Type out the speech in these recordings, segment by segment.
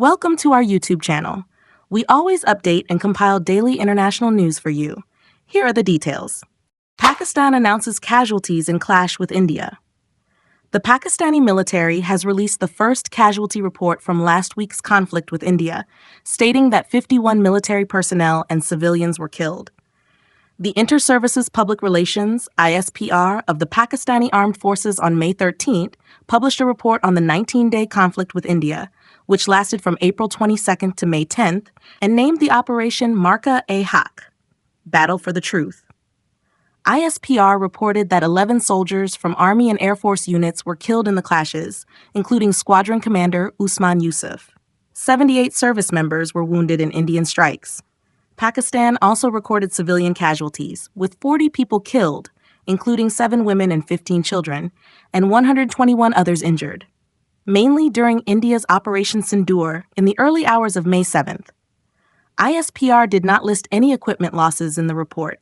Welcome to our YouTube channel. We always update and compile daily international news for you. Here are the details. Pakistan announces casualties in clash with India. The Pakistani military has released the first casualty report from last week's conflict with India, stating that 51 military personnel and civilians were killed. The Inter-Services Public Relations, ISPR, of the Pakistani Armed Forces on May 13th published a report on the 19-day conflict with India, which lasted from April 22nd to May 10th, and named the operation Marka-e-Haq, Battle for the Truth. ISPR reported that 11 soldiers from Army and Air Force units were killed in the clashes, including Squadron Commander Usman Yusuf. 78 service members were wounded in Indian strikes. Pakistan also recorded civilian casualties, with 40 people killed, including 7 women and 15 children, and 121 others injured, mainly during India's Operation Sindoor in the early hours of May 7th. ISPR did not list any equipment losses in the report.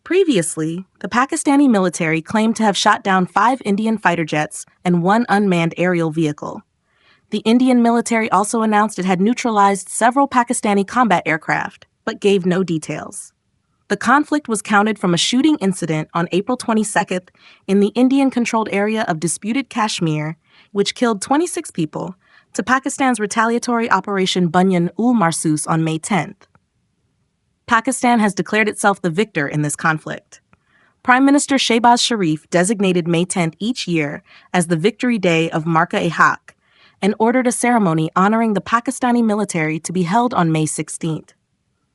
Previously, the Pakistani military claimed to have shot down 5 Indian fighter jets and 1 unmanned aerial vehicle. The Indian military also announced it had neutralized several Pakistani combat aircraft, but gave no details. The conflict was counted from a shooting incident on April 22nd in the Indian-controlled area of disputed Kashmir, which killed 26 people, to Pakistan's retaliatory Operation Banyan-ul-Marsus on May 10th. Pakistan has declared itself the victor in this conflict. Prime Minister Shehbaz Sharif designated May 10th each year as the Victory Day of Marka-e-Haq and ordered a ceremony honoring the Pakistani military to be held on May 16th.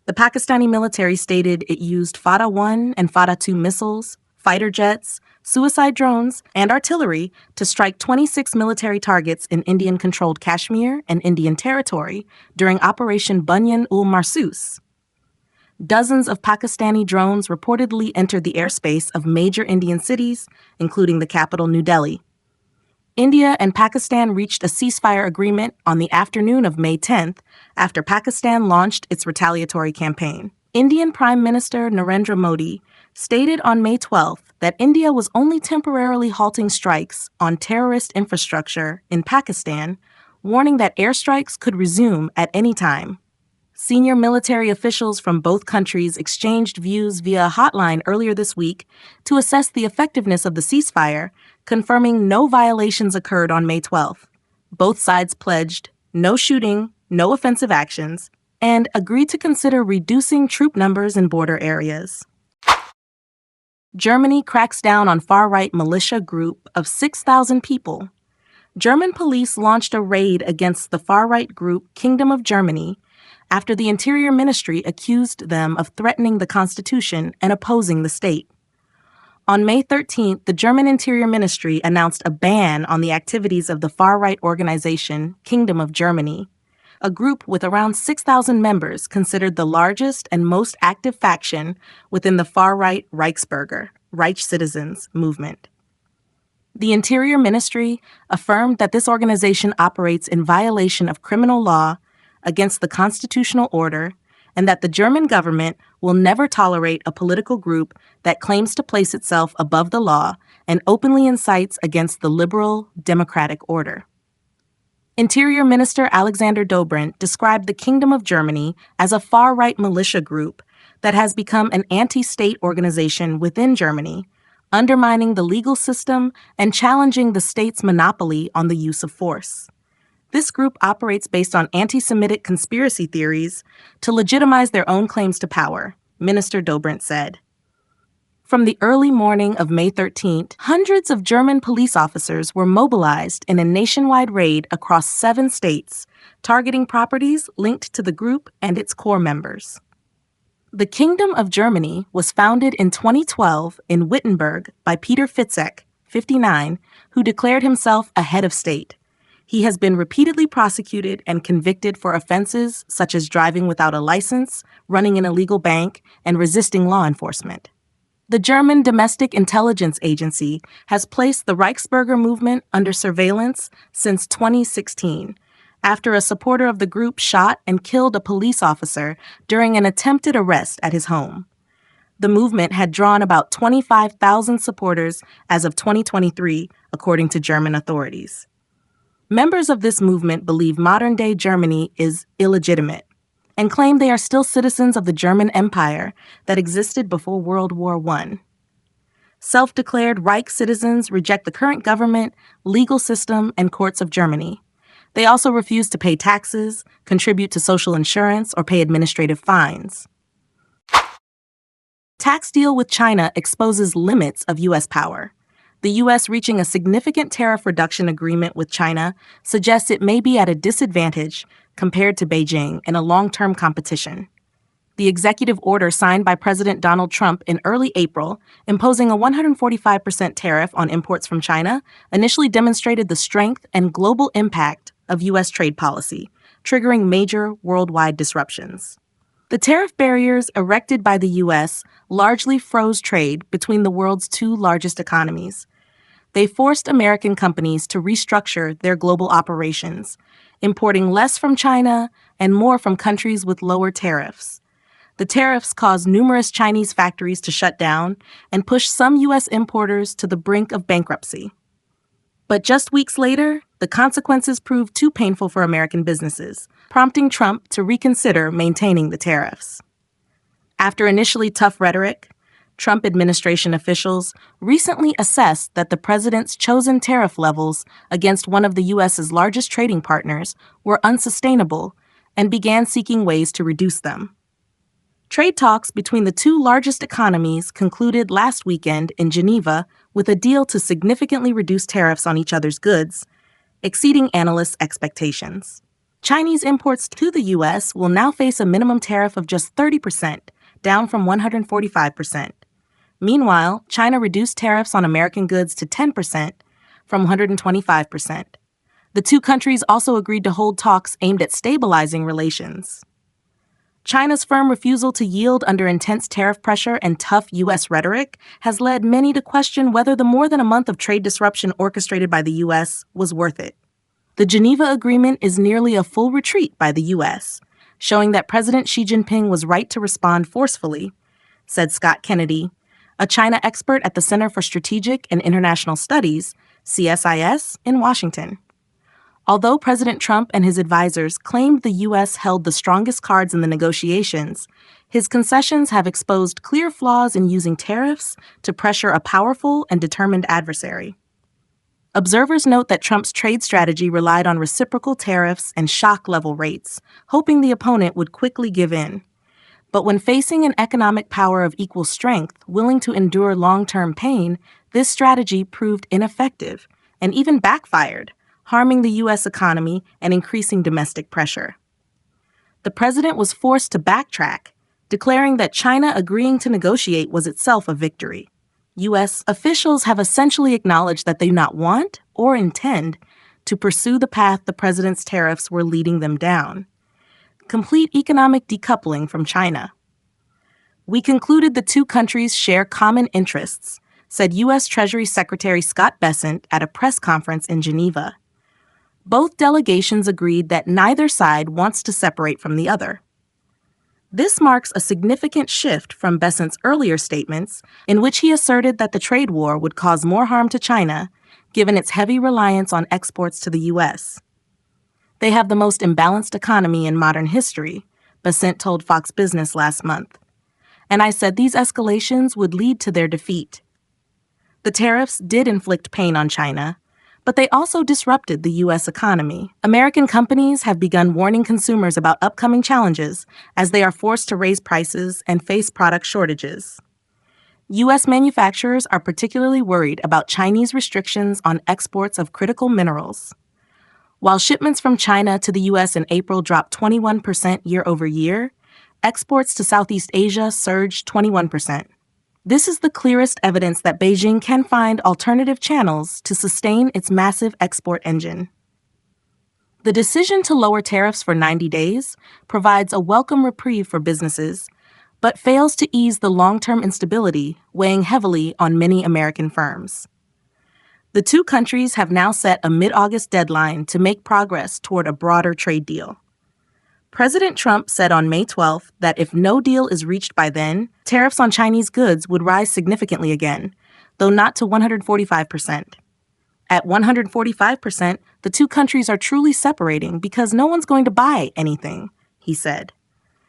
The Pakistani military stated it used Fateh-1 and Fateh-2 missiles, fighter jets, suicide drones, and artillery to strike 26 military targets in Indian-controlled Kashmir and Indian territory during Operation Banyan-ul-Marsus. Dozens of Pakistani drones reportedly entered the airspace of major Indian cities, including the capital New Delhi. India and Pakistan reached a ceasefire agreement on the afternoon of May 10th after Pakistan launched its retaliatory campaign. Indian Prime Minister Narendra Modi stated on May 12th that India was only temporarily halting strikes on terrorist infrastructure in Pakistan, warning that airstrikes could resume at any time. Senior military officials from both countries exchanged views via a hotline earlier this week to assess the effectiveness of the ceasefire, confirming no violations occurred on May 12th. Both sides pledged no shooting, no offensive actions, and agreed to consider reducing troop numbers in border areas. Germany cracks down on far-right militia group of 6,000 people. German police launched a raid against the far-right group Kingdom of Germany after the Interior Ministry accused them of threatening the Constitution and opposing the state. On May 13th, the German Interior Ministry announced a ban on the activities of the far-right organization Kingdom of Germany, a group with around 6,000 members considered the largest and most active faction within the far-right Reichsbürger, Reich Citizens movement. The Interior Ministry affirmed that this organization operates in violation of criminal law against the constitutional order, and that the German government will never tolerate a political group that claims to place itself above the law and openly incites against the liberal, democratic order. Interior Minister Alexander Dobrindt described the Kingdom of Germany as a far-right militia group that has become an anti-state organization within Germany, undermining the legal system and challenging the state's monopoly on the use of force. This group operates based on anti-Semitic conspiracy theories to legitimize their own claims to power, Minister Dobrindt said. From the early morning of May 13th, hundreds of German police officers were mobilized in a nationwide raid across 7 states, targeting properties linked to the group and its core members. The Kingdom of Germany was founded in 2012 in Wittenberg by Peter Fitzek, 59, who declared himself a head of state. He has been repeatedly prosecuted and convicted for offenses such as driving without a license, running an illegal bank, and resisting law enforcement. The German Domestic Intelligence Agency has placed the Reichsbürger movement under surveillance since 2016, after a supporter of the group shot and killed a police officer during an attempted arrest at his home. The movement had drawn about 25,000 supporters as of 2023, according to German authorities. Members of this movement believe modern-day Germany is illegitimate and claim they are still citizens of the German Empire that existed before World War I. Self-declared Reich citizens reject the current government, legal system, and courts of Germany. They also refuse to pay taxes, contribute to social insurance, or pay administrative fines. Tax deal with China exposes limits of U.S. power. The U.S. reaching a significant tariff reduction agreement with China suggests it may be at a disadvantage compared to Beijing in a long-term competition. The executive order signed by President Donald Trump in early April, imposing a 145% tariff on imports from China, initially demonstrated the strength and global impact of U.S. trade policy, triggering major worldwide disruptions. The tariff barriers erected by the U.S. largely froze trade between the world's two largest economies. They forced American companies to restructure their global operations, importing less from China and more from countries with lower tariffs. The tariffs caused numerous Chinese factories to shut down and pushed some U.S. importers to the brink of bankruptcy. But just weeks later, the consequences proved too painful for American businesses, prompting Trump to reconsider maintaining the tariffs. After initially tough rhetoric, Trump administration officials recently assessed that the president's chosen tariff levels against one of the U.S.'s largest trading partners were unsustainable and began seeking ways to reduce them. Trade talks between the two largest economies concluded last weekend in Geneva with a deal to significantly reduce tariffs on each other's goods, exceeding analysts' expectations. Chinese imports to the U.S. will now face a minimum tariff of just 30%, down from 145%. Meanwhile, China reduced tariffs on American goods to 10% from 125%. The two countries also agreed to hold talks aimed at stabilizing relations. China's firm refusal to yield under intense tariff pressure and tough U.S. rhetoric has led many to question whether the more than a month of trade disruption orchestrated by the U.S. was worth it. The Geneva Agreement is nearly a full retreat by the U.S., showing that President Xi Jinping was right to respond forcefully, said Scott Kennedy, a China expert at the Center for Strategic and International Studies, CSIS, in Washington. Although President Trump and his advisors claimed the U.S. held the strongest cards in the negotiations, his concessions have exposed clear flaws in using tariffs to pressure a powerful and determined adversary. Observers note that Trump's trade strategy relied on reciprocal tariffs and shock-level rates, hoping the opponent would quickly give in. But when facing an economic power of equal strength, willing to endure long-term pain, this strategy proved ineffective and even backfired, harming the U.S. economy and increasing domestic pressure. The president was forced to backtrack, declaring that China agreeing to negotiate was itself a victory. U.S. officials have essentially acknowledged that they do not want or intend to pursue the path the president's tariffs were leading them down: complete economic decoupling from China. We concluded the two countries share common interests, said U.S. Treasury Secretary Scott Bessent at a press conference in Geneva. Both delegations agreed that neither side wants to separate from the other. This marks a significant shift from Bessent's earlier statements, in which he asserted that the trade war would cause more harm to China, given its heavy reliance on exports to the U.S. They have the most imbalanced economy in modern history, Bessent told Fox Business last month. And I said these escalations would lead to their defeat. The tariffs did inflict pain on China, but they also disrupted the U.S. economy. American companies have begun warning consumers about upcoming challenges as they are forced to raise prices and face product shortages. U.S. manufacturers are particularly worried about Chinese restrictions on exports of critical minerals. While shipments from China to the U.S. in April dropped 21% year over year, exports to Southeast Asia surged 21%. This is the clearest evidence that Beijing can find alternative channels to sustain its massive export engine. The decision to lower tariffs for 90 days provides a welcome reprieve for businesses, but fails to ease the long-term instability weighing heavily on many American firms. The two countries have now set a mid-August deadline to make progress toward a broader trade deal. President Trump said on May 12th that if no deal is reached by then, tariffs on Chinese goods would rise significantly again, though not to 145%. At 145%, the two countries are truly separating because no one's going to buy anything, he said.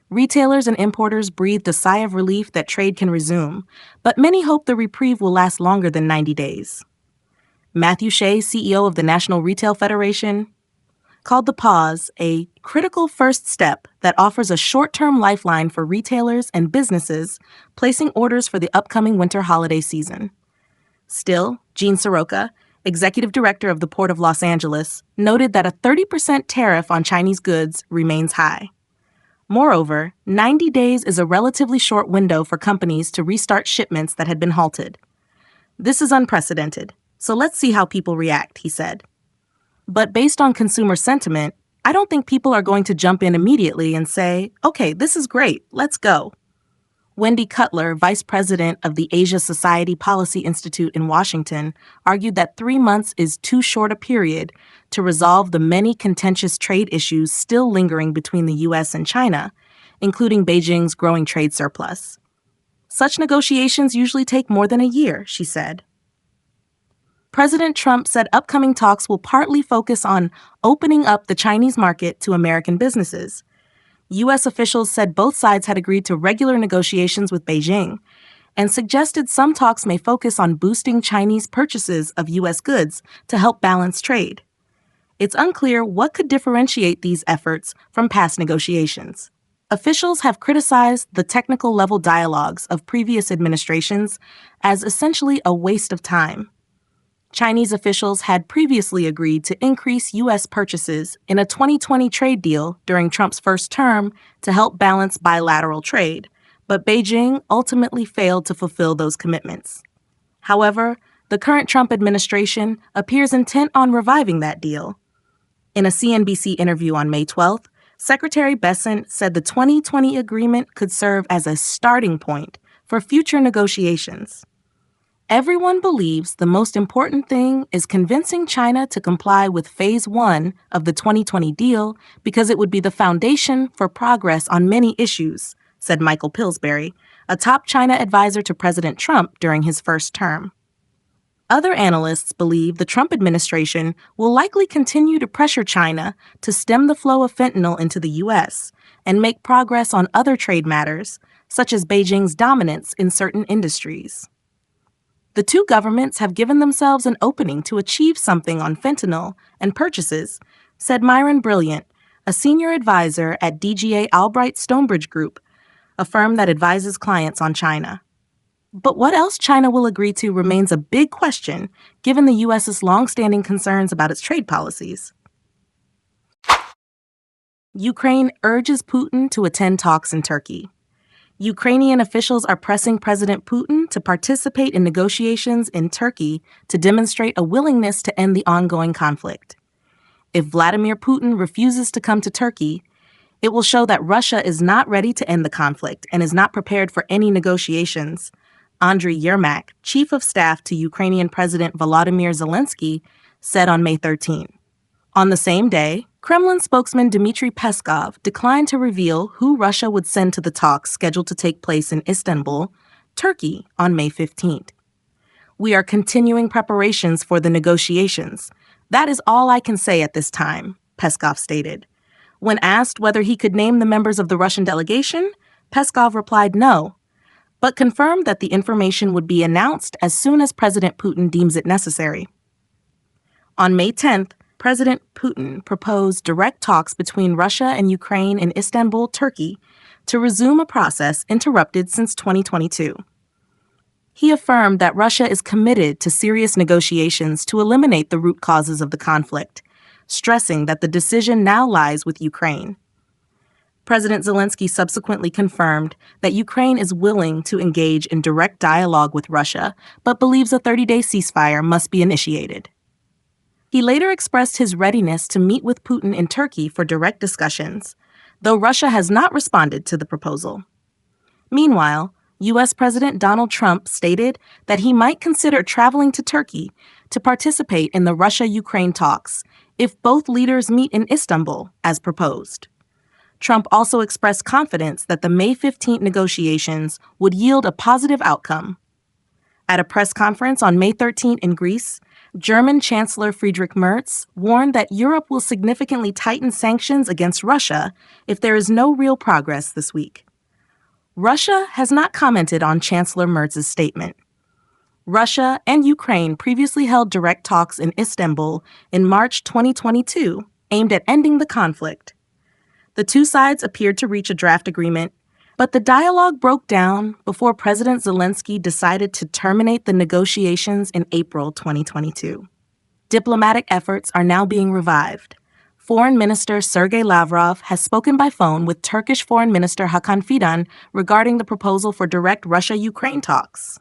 Retailers and importers breathed a sigh of relief that trade can resume, but many hope the reprieve will last longer than 90 days. Matthew Shea, CEO of the National Retail Federation, called the pause a critical first step that offers a short-term lifeline for retailers and businesses placing orders for the upcoming winter holiday season. Still, Gene Soroka, executive director of the Port of Los Angeles, noted that a 30% tariff on Chinese goods remains high. Moreover, 90 days is a relatively short window for companies to restart shipments that had been halted. This is unprecedented, so let's see how people react, he said. But based on consumer sentiment, I don't think people are going to jump in immediately and say, okay, this is great, let's go. Wendy Cutler, vice president of the Asia Society Policy Institute in Washington, argued that 3 months is too short a period to resolve the many contentious trade issues still lingering between the U.S. and China, including Beijing's growing trade surplus. Such negotiations usually take more than a year, she said. President Trump said upcoming talks will partly focus on opening up the Chinese market to American businesses. U.S. officials said both sides had agreed to regular negotiations with Beijing and suggested some talks may focus on boosting Chinese purchases of U.S. goods to help balance trade. It's unclear what could differentiate these efforts from past negotiations. Officials have criticized the technical-level dialogues of previous administrations as essentially a waste of time. Chinese officials had previously agreed to increase U.S. purchases in a 2020 trade deal during Trump's first term to help balance bilateral trade, but Beijing ultimately failed to fulfill those commitments. However, the current Trump administration appears intent on reviving that deal. In a CNBC interview on May 12th, Secretary Bessent said the 2020 agreement could serve as a starting point for future negotiations. Everyone believes the most important thing is convincing China to comply with Phase 1 of the 2020 deal because it would be the foundation for progress on many issues, said Michael Pillsbury, a top China advisor to President Trump during his first term. Other analysts believe the Trump administration will likely continue to pressure China to stem the flow of fentanyl into the U.S. and make progress on other trade matters, such as Beijing's dominance in certain industries. The two governments have given themselves an opening to achieve something on fentanyl and purchases, said Myron Brilliant, a senior advisor at DGA Albright Stonebridge Group, a firm that advises clients on China. But what else China will agree to remains a big question, given the U.S.'s long-standing concerns about its trade policies. Ukraine urges Putin to attend talks in Turkey. Ukrainian officials are pressing President Putin to participate in negotiations in Turkey to demonstrate a willingness to end the ongoing conflict. If Vladimir Putin refuses to come to Turkey, it will show that Russia is not ready to end the conflict and is not prepared for any negotiations, Andriy Yermak, chief of staff to Ukrainian President Volodymyr Zelensky, said on May 13. On the same day, Kremlin spokesman Dmitry Peskov declined to reveal who Russia would send to the talks scheduled to take place in Istanbul, Turkey, on May 15th. We are continuing preparations for the negotiations. That is all I can say at this time, Peskov stated. When asked whether he could name the members of the Russian delegation, Peskov replied no, but confirmed that the information would be announced as soon as President Putin deems it necessary. On May 10th, President Putin proposed direct talks between Russia and Ukraine in Istanbul, Turkey, to resume a process interrupted since 2022. He affirmed that Russia is committed to serious negotiations to eliminate the root causes of the conflict, stressing that the decision now lies with Ukraine. President Zelensky subsequently confirmed that Ukraine is willing to engage in direct dialogue with Russia, but believes a 30-day ceasefire must be initiated. He later expressed his readiness to meet with Putin in Turkey for direct discussions, though Russia has not responded to the proposal. Meanwhile, U.S. President Donald Trump stated that he might consider traveling to Turkey to participate in the Russia-Ukraine talks if both leaders meet in Istanbul, as proposed. Trump also expressed confidence that the May 15 negotiations would yield a positive outcome. At a press conference on May 13 in Greece, German Chancellor Friedrich Merz warned that Europe will significantly tighten sanctions against Russia if there is no real progress this week. Russia has not commented on Chancellor Merz's statement. Russia and Ukraine previously held direct talks in Istanbul in March 2022 aimed at ending the conflict. The two sides appeared to reach a draft agreement, but the dialogue broke down before President Zelensky decided to terminate the negotiations in April 2022. Diplomatic efforts are now being revived. Foreign Minister Sergei Lavrov has spoken by phone with Turkish Foreign Minister Hakan Fidan regarding the proposal for direct Russia-Ukraine talks.